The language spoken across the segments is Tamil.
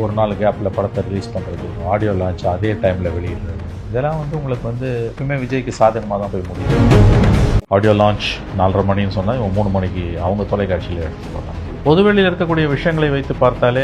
ஒரு நாள் கேப்பில் படத்தை ரிலீஸ் பண்ணுறது, ஆடியோ லான்ச் அதே டைமில் வெளியிடுறது, இதெல்லாம் வந்து உங்களுக்கு வந்து எப்பவுமே விஜய்க்கு சாதகமாக தான் போய் முடியும். ஆடியோ லான்ச் 4:30 மணின்னு சொன்னால் இவங்க 3 மணிக்கு அவங்க தொலைக்காட்சியில் எடுத்து போகிறாங்க. பொதுவெளியில் இருக்கக்கூடிய விஷயங்களை வைத்து பார்த்தாலே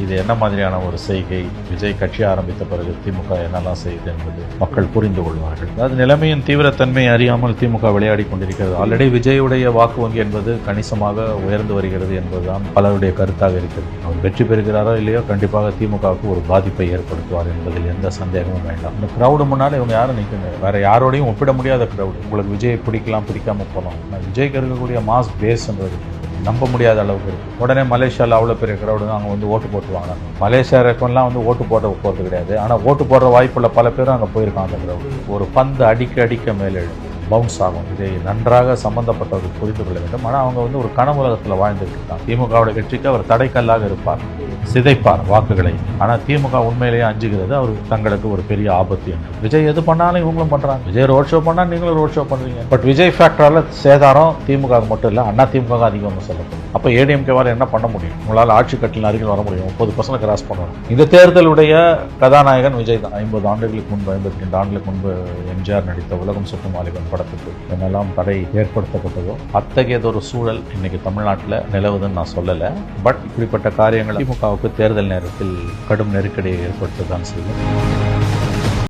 இது என்ன மாதிரியான ஒரு செய்கை, விஜய் கட்சி ஆரம்பித்த பிறகு திமுக என்னெல்லாம் செய்யுது என்பது மக்கள் புரிந்து கொள்வார்கள். அதாவது நிலைமையின் தீவிரத்தன்மை அறியாமல் திமுக விளையாடி கொண்டிருக்கிறது. ஆல்ரெடி விஜயுடைய வாக்கு வங்கி என்பது கணிசமாக உயர்ந்து வருகிறது என்பதுதான் பலருடைய கருத்தாக இருக்கிறது. அவர் வெற்றி பெறுகிறாரோ இல்லையோ கண்டிப்பாக திமுகவுக்கு ஒரு பாதிப்பை ஏற்படுத்துவார் என்பதில் எந்த சந்தேகமும் வேண்டாம். இந்த கிரௌடு முன்னால் இவங்க யாரும் நிற்கணும், வேற யாரோடையும் ஒப்பிட முடியாத கிரௌடு. உங்களுக்கு விஜய் பிடிக்கலாம் பிடிக்காம போகலாம், விஜய்க்கு இருக்கக்கூடிய மாஸ் பேஸ்ன்றது நம்ப முடியாத அளவுக்கு இருக்குது. உடனே மலேசியாவில் அவ்வளோ பெரிய கிரௌடு அங்கே வந்து ஓட்டு போட்டுவாங்க. மலேசியா ரெக்கம்லாம் வந்து ஓட்டு போகிறது கிடையாது, ஆனால் ஓட்டு போடுற வாய்ப்புள்ள பல பேரும் அங்கே போயிருக்காங்க. அந்த கிரௌடு ஒரு பந்து அடிக்க மேலே பவுன்ஸ் ஆகும். இதை நன்றாக சம்பந்தப்பட்டவர்கள் புரிந்து கொள்ள வேண்டும். ஆனால் அவங்க வந்து ஒரு கனவுலகத்தில் வாழ்ந்துட்டு இருக்காங்க. திமுகவுடைய வெற்றிக்கு அவர் தடைக்கல்லாக இருப்பார், சிதைப்பார் வாக்குகளை. ஆனால் திமுக உண்மையிலேயே அஞ்சுகிறது அவர் தங்களுக்கு ஒரு பெரிய ஆபத்து என்று. விஜய் எது பண்ணாலும் இவங்களும் பண்ணுறாங்க. விஜய் ரோட் ஷோ பண்ணால் நீங்களும் ரோட் ஷோ பண்ணுறீங்க. பட் விஜய் ஃபேக்டரால் சேதாரம் திமுக மட்டும் இல்லை, அண்ணா திமுக அதிகமாக சொல்லப்படும். அப்போ ஏடிஎம்கேவால் என்ன பண்ண முடியும்? உங்களால் ஆட்சி கட்டில் அருகில் வர முடியும், 30% கிராஸ் பண்ணணும். இந்த தேர்தலுடைய கதாநாயகன் விஜய் தான். 50 ஆண்டுகளுக்கு முன்பு 52 ஆண்டுகளுக்கு முன்பு எம்ஜிஆர் நடித்த உலகம் சுற்றும் வாலிபன் படத்துக்கு என்னெல்லாம் தடை ஏற்படுத்தப்பட்டதோ அத்தகையதொரு சூழல் இன்னைக்கு தமிழ்நாட்டில் நிலவுதுன்னு நான் சொல்லலை. பட் இப்படிப்பட்ட காரியங்கள் திமுகவுக்கு தேர்தல் நேரத்தில் கடும் நெருக்கடியை ஏற்படுத்தத்தான் செய்யும்.